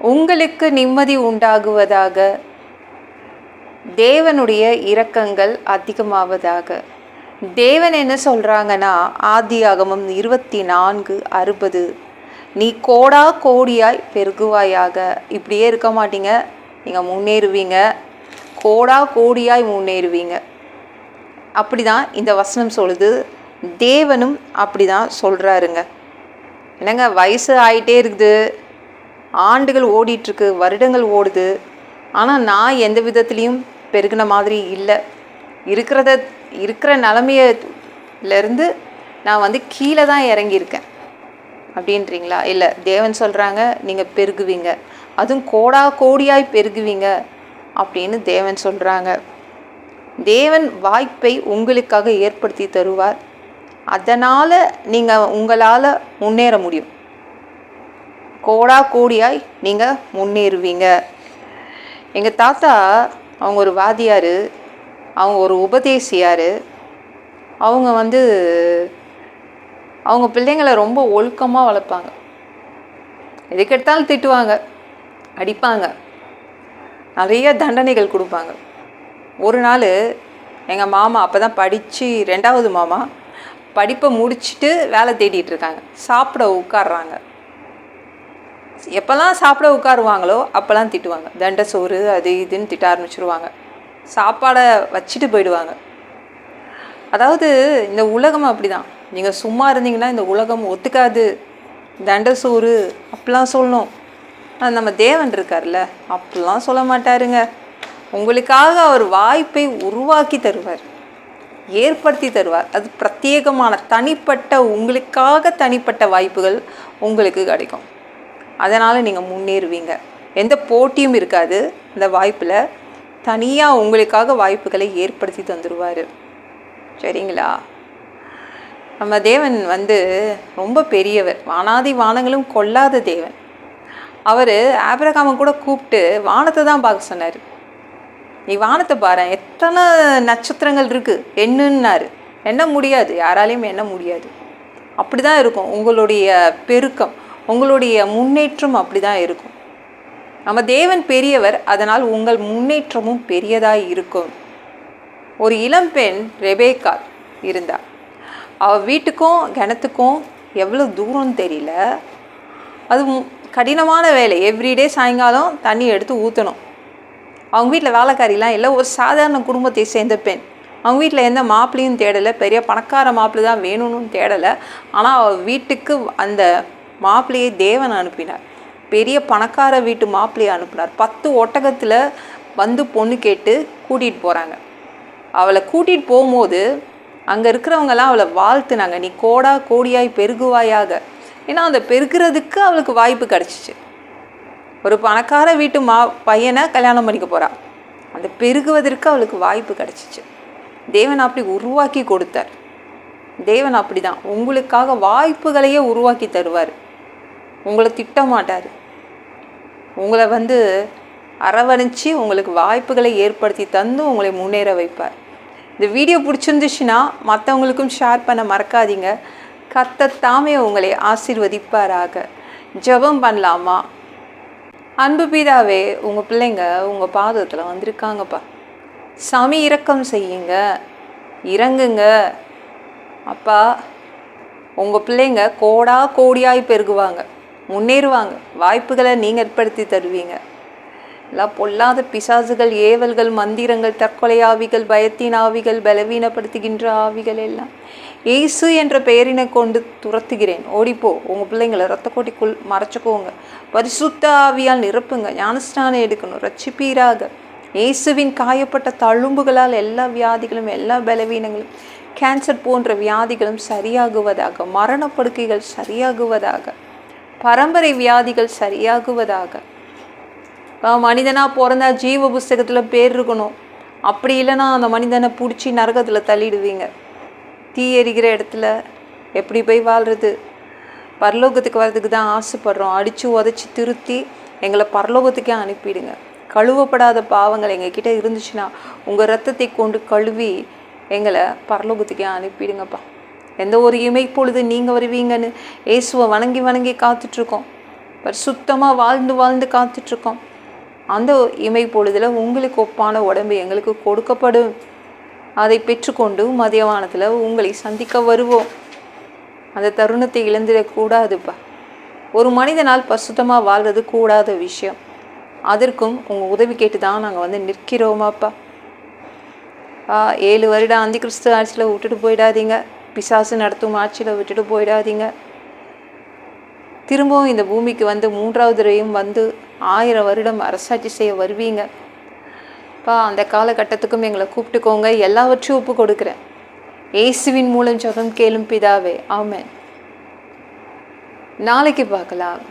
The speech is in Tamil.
உங்களுக்கு நிம்மதி உண்டாகுவதாக. தேவனுடைய இரக்கங்கள் அதிகமாவதாக. தேவன் என்ன சொல்கிறாங்கன்னா, ஆதியாகமம் 24:60, நீ கோடா கோடியாய் பெருகுவாயாக. இப்படியே இருக்க மாட்டீங்க, நீங்கள் முன்னேறுவீங்க, கோடா கோடியாய் முன்னேறுவீங்க. அப்படி தான் இந்த வசனம் சொல்லுது. தேவனும் அப்படி தான் சொல்கிறாருங்க. என்னங்க, வயசு ஆகிட்டே இருக்குது, ஆண்டுகள் ஓடிட்டுருக்கு, வருடங்கள் ஓடுது, ஆனால் நான் எந்த விதத்துலேயும் பெருகின மாதிரி இல்லை. இருக்கிற நிலமையிலேருந்து நான் கீழே தான் இறங்கியிருக்கேன் அப்படின்றீங்களா? இல்லை, தேவன் சொல்கிறாங்க நீங்கள் பெருகுவீங்க, அதுவும் கோடா கோடியாய் பெருகுவீங்க அப்படின்னு தேவன் சொல்கிறாங்க. தேவன் வாய்ப்பை உங்களுக்காக ஏற்படுத்தி தருவார். அதனால் நீங்கள் உங்களால் முன்னேற முடியும். கோடா கோடியாய் நீங்கள் முன்னேறுவீங்க. எங்கள் தாத்தா அவங்க ஒரு வாதியார், அவங்க ஒரு உபதேசியார். அவங்க அவங்க பிள்ளைங்களை ரொம்ப ஒழுக்கமாக வளர்ப்பாங்க. எதுக்கெடுத்தாலும் திட்டுவாங்க, அடிப்பாங்க, நிறைய தண்டனைகள் கொடுப்பாங்க. ஒரு நாள் எங்கள் மாமா அப்போ தான் படித்து, 2வது மாமா படிப்பை முடிச்சுட்டு வேலை தேடிட்டு இருக்காங்க. சாப்பிட உட்காடுறாங்க. எப்போல்லாம் சாப்பிட உட்காருவாங்களோ அப்போல்லாம் திட்டுவாங்க. தண்டை சோறு அது இதுன்னு திட்ட ஆரம்பிச்சிருவாங்க. சாப்பாடை வச்சுட்டு போயிடுவாங்க. அதாவது இந்த உலகம் அப்படி தான். நீங்கள் சும்மா இருந்தீங்கன்னா இந்த உலகம் ஒத்துக்காது, தண்டை சோறு அப்படிலாம் சொல்லணும். ஆனால் நம்ம தேவன் இருக்கார்ல, அப்படிலாம் சொல்ல மாட்டாருங்க. உங்களுக்காக அவர் வாய்ப்பை உருவாக்கி தருவார், ஏற்படுத்தி தருவார். அது பிரத்யேகமான தனிப்பட்ட, உங்களுக்காக தனிப்பட்ட வாய்ப்புகள் உங்களுக்கு கிடைக்கும். அதனால் நீங்கள் முன்னேறுவீங்க. எந்த போட்டியும் இருக்காது. இந்த வாய்ப்பில் தனியாக உங்களுக்காக வாய்ப்புகளை ஏற்படுத்தி தந்துடுவார். சரிங்களா? நம்ம தேவன் ரொம்ப பெரியவர், வானாதி வானங்களும் கொள்ளாத தேவன். அவர் ஆபிரகாமை கூட கூப்பிட்டு வானத்தை தான் பார்க்க சொன்னார். நீ வானத்தை பாரு, எத்தனை நட்சத்திரங்கள் இருக்குது, எண்ணுன்னாரு. எண்ண முடியாது, யாராலையும் எண்ண முடியாது. அப்படி தான் இருக்கும் உங்களுடைய பெருக்கம், உங்களுடைய முன்னேற்றம் அப்படி தான் இருக்கும். நம்ம தேவன் பெரியவர், அதனால் உங்கள் முன்னேற்றமும் பெரியதாக இருக்கும். ஒரு இளம்பெண் ரெபேக்காள் இருந்தா. அவள் வீட்டுக்கும் கிணத்துக்கும் எவ்வளோ தூரம்னு தெரியல. அது கடினமான வேலை. எவ்ரிடே சாயங்காலம் தண்ணி எடுத்து ஊற்றணும். அவங்க வீட்டில் வேலைக்காரிலாம் இல்லை, ஒரு சாதாரண குடும்பத்தை சேர்ந்த பெண். அவங்க வீட்டில் எந்த மாப்பிள்ளையும் தேடலை, பெரிய பணக்கார மாப்பிள்ளை தான் வேணும்னு தேடலை. ஆனால் அவள் வீட்டுக்கு அந்த மாப்பிள்ளையை தேவன் அனுப்பினார். பெரிய பணக்கார வீட்டு மாப்பிள்ளையை அனுப்பினார். 10 ஒட்டகத்தில் பொண்ணு கேட்டு கூட்டிகிட்டு போகிறாங்க. அவளை கூட்டிகிட்டு போகும்போது அங்கே இருக்கிறவங்கெல்லாம் அவளை வாழ்த்துனாங்க, நீ கோடா கோடியாய் பெருகுவாயாக. ஏன்னா அந்த பெருகிறதுக்கு அவளுக்கு வாய்ப்பு கிடச்சிச்சு. ஒரு பணக்கார வீட்டு பையனை கல்யாணம் பண்ணிக்க போகிறா. அந்த பெருகுவதற்கு அவளுக்கு வாய்ப்பு கிடச்சிச்சு. தேவன் அப்படி உருவாக்கி கொடுத்தார். தேவன் அப்படி தான் உங்களுக்காக வாய்ப்புகளையே உருவாக்கி தருவார். உங்களை திட்ட மாட்டார். உங்களை அரவணைச்சி உங்களுக்கு வாய்ப்புகளை ஏற்படுத்தி தந்து உங்களை முன்னேற வைப்பார். இந்த வீடியோ பிடிச்சிருந்துச்சுன்னா மற்றவங்களுக்கும் ஷேர் பண்ண மறக்காதீங்க. கர்த்தர் தாமே உங்களை ஆசீர்வதிப்பாராக. ஜெபம் பண்ணலாமா? அன்பு பிதாவே, உங்கள் பிள்ளைங்க உங்கள் பாதத்தில் வந்திருக்காங்கப்பா. சாமி இரக்கம் செய்யுங்க, இறங்குங்க அப்பா. உங்கள் பிள்ளைங்க கோடா கோடியாய் பெருகுவாங்க, முன்னேறுவாங்க. வாய்ப்புகளை நீங்கள் ஏற்படுத்தி தருவீங்க. எல்லாம் பொல்லாத பிசாசுகள், ஏவல்கள், மந்திரங்கள், தற்கொலை ஆவிகள், பயத்தின் ஆவிகள், பலவீனப்படுத்துகின்ற ஆவிகள் எல்லாம் இயேசு என்ற பெயரினை கொண்டு துரத்துகிறேன். ஓடிப்போ. உங்கள் பிள்ளைங்களை இரத்த கோட்டிக்குள் மறைச்சிக்கோங்க. பரிசுத்த ஆவியால் நிரப்புங்க. ஞானஸ்நானம் எடுக்கணும், ரட்சிப்பீராக. இயேசுவின் காயப்பட்ட தழும்புகளால் எல்லா வியாதிகளும், எல்லா பலவீனங்களும், கேன்சர் போன்ற வியாதிகளும் சரியாகுவதாக. மரணப்படுக்கைகள் சரியாகுவதாக. பரம்பரை வியாதிகள் சரியாகுவதாக. மனிதனாக பிறந்தா ஜீவ புஸ்தகத்தில் பேர் இருக்கணும். அப்படி இல்லைன்னா அந்த மனிதனை பிடிச்சி நரகத்தில் தள்ளிடுவீங்க. தீ எரிகிற இடத்துல எப்படி போய் வாழ்கிறது? பரலோகத்துக்கு வர்றதுக்கு தான் ஆசைப்படுறோம். அடித்து உதச்சி திருத்தி எங்களை பரலோகத்துக்கே அனுப்பிடுங்க. கழுவப்படாத பாவங்கள் எங்ககிட்ட இருந்துச்சுன்னா உங்கள் ரத்தத்தை கொண்டு கழுவி எங்களை பரலோகத்துக்கே அனுப்பிடுங்கப்பா. எந்த ஒரு இமை பொழுது நீங்கள் வருவீங்கன்னு இயேசுவை வணங்கி வணங்கி காத்துட்ருக்கோம். சுத்தமாக வாழ்ந்து வாழ்ந்து காத்துட்ருக்கோம். அந்த இமை பொழுதில் உங்களுக்கு ஒப்பான உடம்பு எங்களுக்கு கொடுக்கப்படும். அதை பெற்றுக்கொண்டு மதியவானத்தில் உங்களை சந்திக்க வருவோம். அந்த தருணத்தை இழந்துடக்கூடாதுப்பா. ஒரு மனிதனால் பரிசுத்தமாக வாழ்றது கூடாத விஷயம். அதற்கும் உங்கள் உதவி கேட்டு தான் நாங்கள் நிற்கிறோமாப்பா. 7 வருடம் அந்தி கிறிஸ்து ஆட்சியில் விட்டுட்டு போயிடாதீங்க. பிசாசு நடத்தும் ஆட்சியில் விட்டுட்டு போயிடாதீங்க. திரும்பவும் இந்த பூமிக்கு 3வது தடவையும் 1000 வருடம் அரசாட்சி செய்ய வருவீங்க. அந்த காலகட்டத்துக்கும் எங்களை கூப்பிட்டுக்கோங்க. எல்லாவற்றையும் ஒப்பு கொடுக்குறேன். இயேசுவின் மூலம் ஜெபம் கேளும் பிதாவே, ஆமென். நாளைக்கு பார்க்கலாம்.